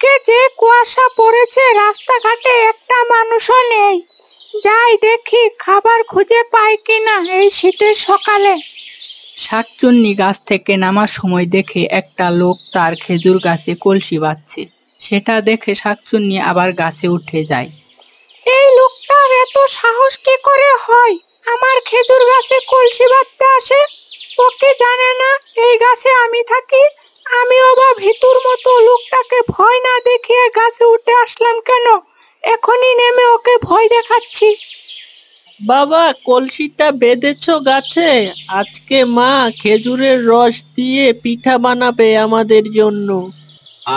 আজকে যে কুয়াশা পড়েছে, রাস্তাঘাটে একটা মানুষও নেই। যাই দেখি খাবার খুঁজে পাই কিনা এই শীতের সকালে। শাকচুন্নি গাছ থেকে নামার সময় দেখে একটা লোক তার খেজুর গাছে কলসি বাঁধছে। সেটা দেখে শাকচুন্নি আবার গাছে উঠে যায়। এই লোকটার এত সাহস কি করে হয় আমার খেজুর গাছে কলসি বাঁধতে আসে? ও কি জানে না এই গাছে আমি থাকি? আমিও বা ভিতুর মতো লোকটাকে ভয় না দেখিয়ে গাছে উঠে আসলাম কেন? এখনই নেমে ওকে ভয় দেখাচ্ছি। বাবা, কলসিটা বেঁধেছো গাছে? আজকে মা খেজুরের রস দিয়ে পিঠা বানাবে আমাদের জন্য।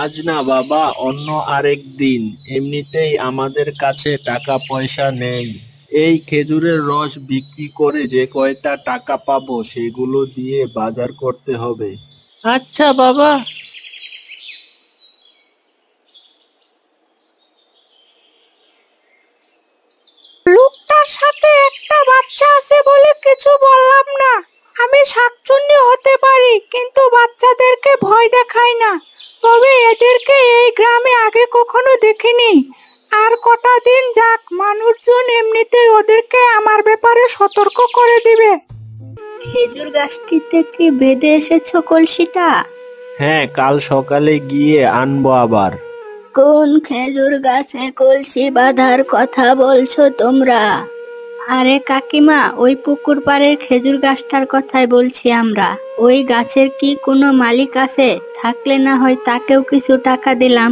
আজ না বাবা, অন্য আরেক দিন। এমনিতেই আমাদের কাছে টাকা পয়সা নেই। এই খেজুরের রস বিক্রি করে যে কয়টা টাকা পাবো সেগুলো দিয়ে বাজার করতে হবে। আচ্ছা বাবা। লোকটার সাথে একটা বাচ্চা আছে বলে কিছু বললাম না। আমি শাকচুন্নি হতে পারি, কিন্তু বাচ্চাদেরকে ভয় দেখাই না। তবে এদেরকে এই গ্রামে আগে কখনো দেখিনি। আর কটা দিন যাক, মানুষজন এমনিতেই ওদেরকে আমার ব্যাপারে সতর্ক করে দিবে। খেজুর গাছটিতে কি বেঁধে এসেছো কলসিটা? হ্যাঁ, কাল সকালে গিয়ে আনবো আবার। কোন খেজুর গাছে কলসি বাঁধার কথা বলছো তোমরা? আরে কাকিমা, ওই পুকুর পাড়ের খেজুর গাছটার কথাই বলছি আমরা। ওই গাছের কি কোনো মালিক আছে? থাকলে না হয় তাকেও কিছু টাকা দিলাম।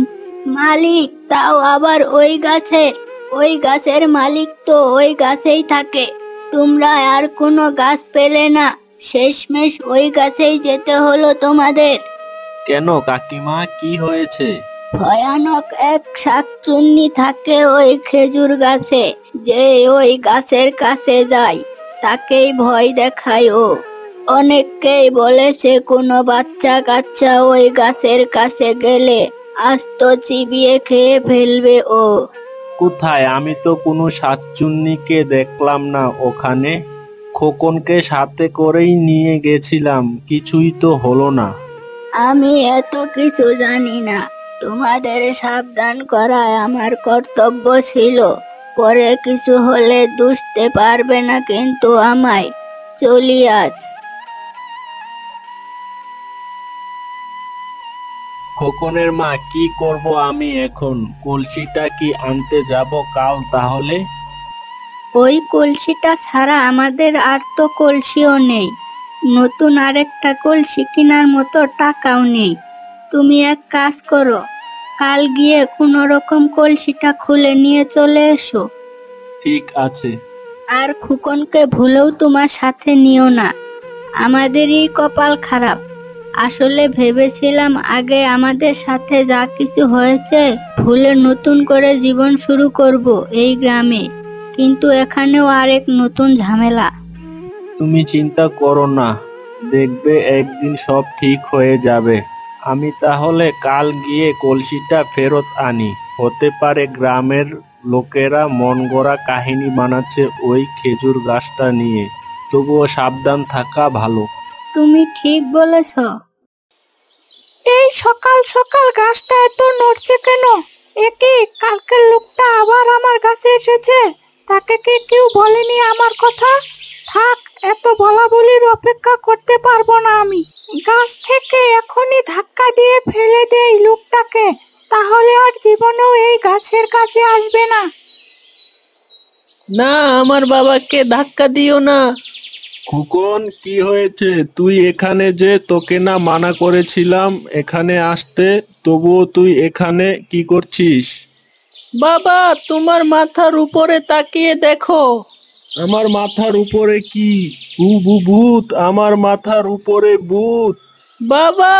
মালিক? তাও আবার ওই গাছের? ওই গাছের মালিক তো ওই গাছেই থাকে। তোমরা আর কোনো গাছ পেলে না, শেষমেশ ওই গাছেই যেতে হলো তোমাদের। কেন কাকিমা, কি হয়েছে? ভয়ানক এক শাকচুন্নি থাকে ওই খেজুর গাছে। যে ওই গাছের কাছে যায় তাকেই ভয় দেখায় ও। অনেককেই বলেছে কোনো বাচ্চা কাচ্চা ওই গাছের কাছে গেলে আস্ত চিবিয়ে খেয়ে ফেলবে ও। কোথায়? আমি তো কোনো শাকচুন্নিকে দেখলাম না ওখানে। খোকনকে সাথে করেই নিয়ে গেছিলাম, কিছুই তো হলো না। আমি এত কিছু জানি না, তোমাদের সাবধান করাই আমার কর্তব্য ছিল। পরে কিছু হলে দুষতে পারবে না কিন্তু আমায়। চলি আজ। খোকনের মা, কি করব আমি এখন? কলসিটা কি আনতে যাব কাল তাহলে? ওই কলসিটা ছাড়া আমাদের আর তো কলসিও নেই। নতুন আরেকটা কলসি কেনার মতো টাকাও নেই। তুমি এক কাজ করো, কাল গিয়ে কোনো রকম কলসিটা খুলে নিয়ে চলে এসো। ঠিক আছে। আর খুকনকে ভুলেও তোমার সাথে নিও না। আমাদেরই কপাল খারাপ। আসলে ভেবেছিলাম আগে আমাদের সাথে যা কিছু হয়েছে ভুলে নতুন করে জীবন শুরু করব এই গ্রামে, কিন্তু এখানেও আরেক নতুন ঝামেলা। তুমি চিন্তা করো না, দেখবে একদিন সব ঠিক হয়ে যাবে। আমি তাহলে কাল গিয়ে কলসিটা ফেরত আনি। হতে পারে গ্রামের লোকেরা মন গড়া কাহিনী বানাচ্ছে ওই খেজুর গাছটা নিয়ে। তবুও সাবধান থাকা ভালো। তুমি ঠিক বলেছ। এই সকাল সকাল গাছটা এত নড়ছে কেন? একে কালকের লোকটা আবার আমার কাছে এসেছে। তাকে কি কেউ বলেনি আমার কথা? থাক, এত বলা বলির অপেক্ষা করতে পারবো না আমি। গাছ থেকে এখনই ধাক্কা দিয়ে ফেলে দেই লোকটাকে, তাহলে আর জীবনেও এই গাছের কাছে আসবে না। না, আমার বাবাকে ধাক্কা দিও না। খোকন, কি হয়েছে? তুই এখানে, যে তোকে না মানা করেছিলাম এখানে আসতে, তবুও তুই এখানে কি করছিস? বাবা, তোমার মাথার উপরে তাকিয়ে দেখো। আমার মাথার উপরে কি? ভূত, আমার মাথার উপরে ভূত। বাবা!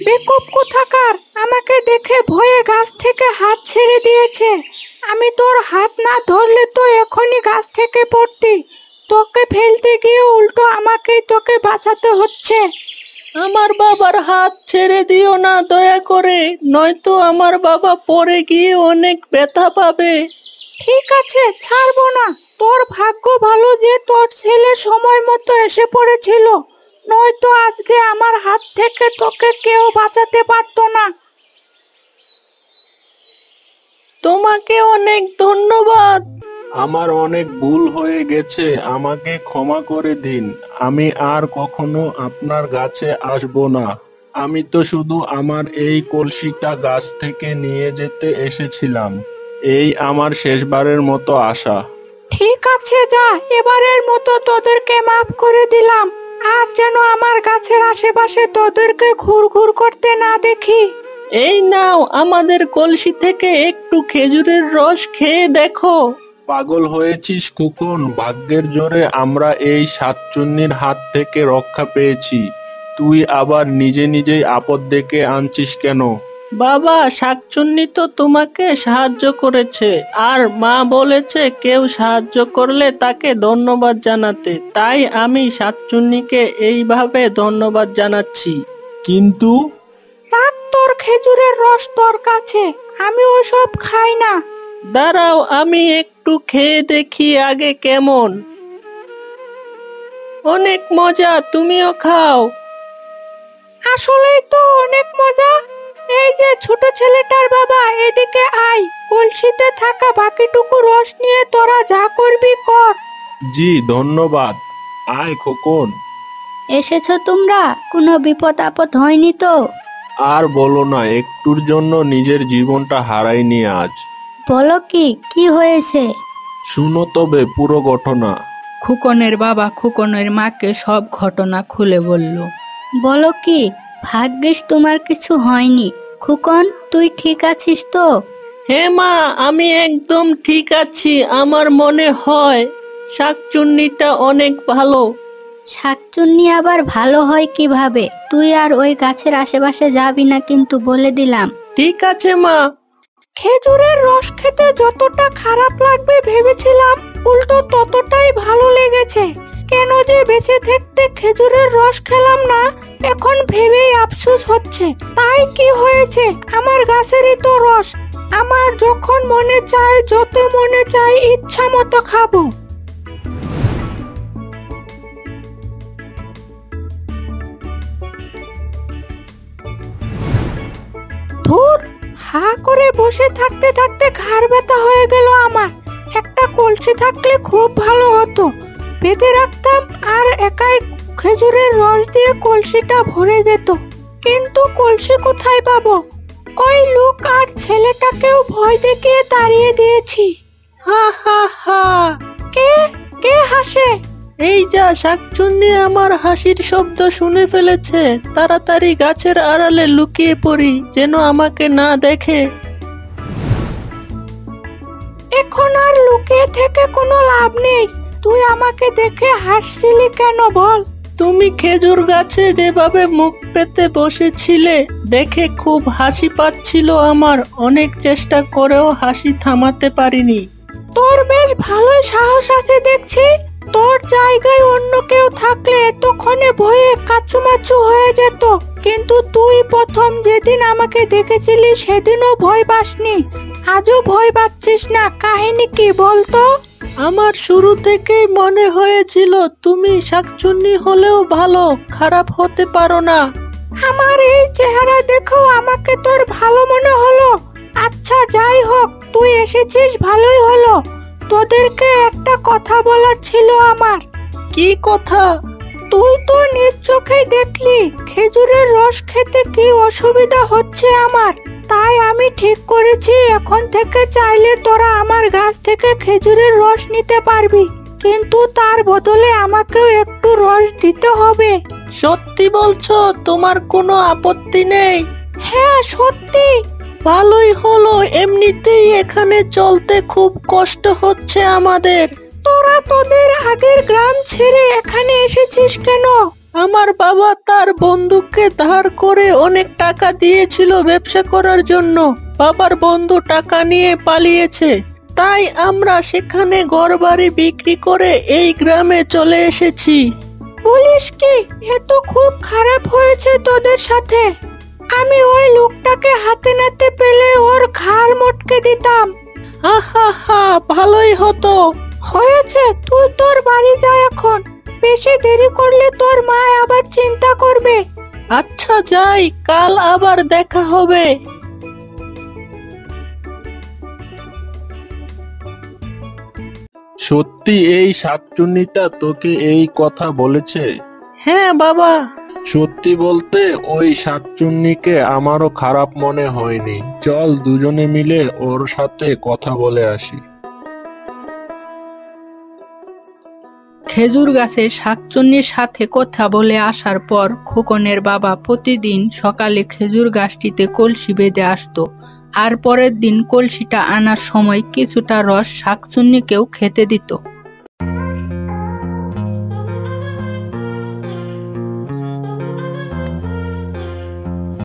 বেকুব কোথাকার, আমাকে দেখে ভয়ে গাছ থেকে হাত ছেড়ে দিয়েছে। আমি তোর হাত না ধরলে তো এখনই গাছ থেকে পড়তি। তোকে ফেলতে গিয়ে উল্টো আমাকেই তোকে বাঁচাতে হচ্ছে। আমার বাবার হাত ছেড়ে দিও না দয়া করে, নয়তো আমার বাবা পড়ে গিয়ে অনেক ব্যথা পাবে। ঠিক আছে, ছাড়বো না। তোর ভাগ্য ভালো যে তোর ছেলে সময় মতো এসে পড়েছিল, নয়তো আজকে আমার হাত থেকে তোকে কেউ বাঁচাতে পারতো না। তোমাকে অনেক ধন্যবাদ। আমার অনেক ভুল হয়ে গেছে, আমাকে ক্ষমা করে দিন। আমি আর কখনো আপনার গাছে আসবো না। আমি তো শুধু আমার এই কলসিটা গাছ থেকে নিয়ে যেতে এসেছিলাম। এই আমার শেষবারের মতো আশা। ঠিক আছে, যা, এবারের মতো তোদেরকে মাফ করে দিলাম। আর যেন আমার গাছের আশেপাশে তোদেরকে ঘুরঘুর করতে না দেখি। এই নাও, আমাদের কলসি থেকে একটু খেজুরের রস খেয়ে দেখো। পাগল হয়েছিস খোকন, ভাগ্যের জোরে আমরা এই শাকচুন্নির হাত থেকে রক্ষা পেয়েছি। তুই আবার নিজে নিজেই আপদ ডেকে আনছিস কেন? বাবা, শাকচুন্নি তো তোমাকে সাহায্য করেছে, আর মা বলেছে কেউ সাহায্য করলে তাকে ধন্যবাদ জানাতে। তাই আমি শাকচুন্নিকে এইভাবে ধন্যবাদ জানাচ্ছি। কিন্তু রাখ তোর খেজুরের রস তোর কাছে, আমি ওসব খাই না। দাঁড়াও, আমি একটু খেয়ে দেখি আগে কেমন। অনেক মজা, তুমিও খাও। আসলেই তো অনেক মজা। এই যে ছোট ছেলেটার বাবা, এদিকে আয়, কলসিতে থাকা বাকিটুকু রস নিয়ে তোরা যা করবি কর। জি ধন্যবাদ। আয় খোকন। এসেছো তোমরা? কোনো বিপদ আপদ হয়নি তো? আর বলো না, একটুর জন্য নিজের জীবনটা হারাইনি আজ। বলো কি হয়েছে? শুনো তবে পুরো ঘটনা। খুকনের বাবা খুকনের মাকে সব ঘটনা খুলে বলল। বলো কি, ভাগ্যিস তোমার কিছু হয়নি। খুকন, তুই ঠিক আছিস তো? হ্যাঁ মা, আমি একদম ঠিক আছি। আমার মনে হয় শাকচুন্নিটা অনেক ভালো। শাকচুন্নি আবার ভালো হয় কিভাবে? তুই আর ওই গাছের আশেপাশে যাবি না কিন্তু, বলে দিলাম। ঠিক আছে মা। খেজুরের রস খেতে যতটা খারাপ লাগবে ভেবেছিলাম, উল্টো ততটাই ভালো লেগেছে। কেন যে বেঁচে থাকতে খেজুরের রস খেলাম না, এখন ভেবেই আফসোস হচ্ছে। তাই কি হয়েছে, আমার গাছেরই তো রস। আমার যখন মনে চায়, যত মনে চায় ইচ্ছা মতো খাবো। ধুর, হা করে বসে থাকতে থাকতে ঘাড় ব্যথা হয়ে গেল আমার। একটা কলসি থাকলে খুব ভালো হতো, বেঁধে রাখতাম আর একাই খেজুরের রস দিয়ে কলসিটা ভরে যেত। কিন্তু কলসি কোথায় পাবো? ওই লোক আর ছেলেটাকেও ভয় দেখিয়ে তাড়িয়ে দিয়েছি। হা হা হা। কে কে হাসে? এই যা, শাকচুন্নি আমার হাসির শব্দ শুনে ফেলেছে। তাড়াতাড়ি গাছের আড়ালে লুকিয়ে পড়ি, যেন আমাকে না দেখে। এখন আর লুকিয়ে থেকে কোনো লাভ নেই। তুই আমাকে দেখে হাসছিলি কেন বল? তুমি খেজুর গাছে যেভাবে মুখ পেতে বসেছিলে দেখে খুব হাসি পাচ্ছিল আমার। অনেক চেষ্টা করেও হাসি থামাতে পারিনি। তোর বেশ ভালোই সাহস আছে দেখছি। তোর জায়গায় অন্য কেউ থাকলে এতক্ষণে ভয়ে কাচুমাচু হয়ে যেত। কিন্তু তুই প্রথম যেদিন আমাকে দেখেছিলি সেদিনও ভয় পাসনি, আজও ভয় পাচ্ছিস না। কাহিনী কি বলতো? আমার শুরু থেকেই মনে হয়েছিল তুমি শাকচুন্নি হলেও ভালো, খারাপ হতে পারো না। আমার এই চেহারা দেখেও আমাকে তোর ভালো মনে হলো? আচ্ছা যাই হোক, তুই এসেছিস ভালোই হলো। তোদেরকে একটা কথা বলার ছিল আমার। কি কথা? তুই তো নিজ চোখেই দেখলি খেজুরের রস খেতে কি অসুবিধা হচ্ছে আমার। তাই আমি ঠিক করেছি, এখন থেকে চাইলে তোরা আমার গাছ থেকে খেজুরের রস নিতে পারবি, কিন্তু তার বদলে আমাকেও একটু রস দিতে হবে। সত্যি বলছো? তোমার কোনো আপত্তি নেই? হ্যাঁ সত্যি। ভালোই হলো, এমনিতেই এখানে চলতে খুব কষ্ট হচ্ছে আমাদের। তোরা তোদের আগের গ্রাম ছেড়ে এখানে এসেছিস কেন? আমার বাবা তার বন্ধুকে ধার করে অনেক টাকা দিয়েছিল ব্যবসা করার জন্য। বাবার বন্ধু টাকা নিয়ে পালিয়েছে, তাই আমরা সেখানে ঘরবাড়ি বিক্রি করে এই গ্রামে চলে এসেছি। বলিস কি? এ তো খুব খারাপ হয়েছে তোদের সাথে। আমি ওই লোকটাকে হাতে নাতে পেলে ওর ঘাড় মটকে দিতাম। আহা হা, ভালোই হতো। হয়েছে, তুই তোর বাড়ি যা এখন। বেশি দেরি করলে তোর মা আবার চিন্তা করবে। আচ্ছা যাই, কাল আবার দেখা হবে। সত্যি এই শাকচুন্নিটা তোকে এই কথা বলেছে? হ্যাঁ বাবা। সত্যি বলতে ওই শাকচুন্নিকে আমারও খারাপ মনে হয়নি। চল দুজনে মিলে ওর সাথে কথা বলে আসি। খেজুর গাছে শাকচুন্নির সাথে কথা বলে আসার পর খোকনের বাবা প্রতিদিন সকালে খেজুর গাছটিতে কলসি বেঁধে আসতো, আর পরের দিন কলসিটা আনার সময় কিছুটা রস শাকচুন্নিকেও খেতে দিত।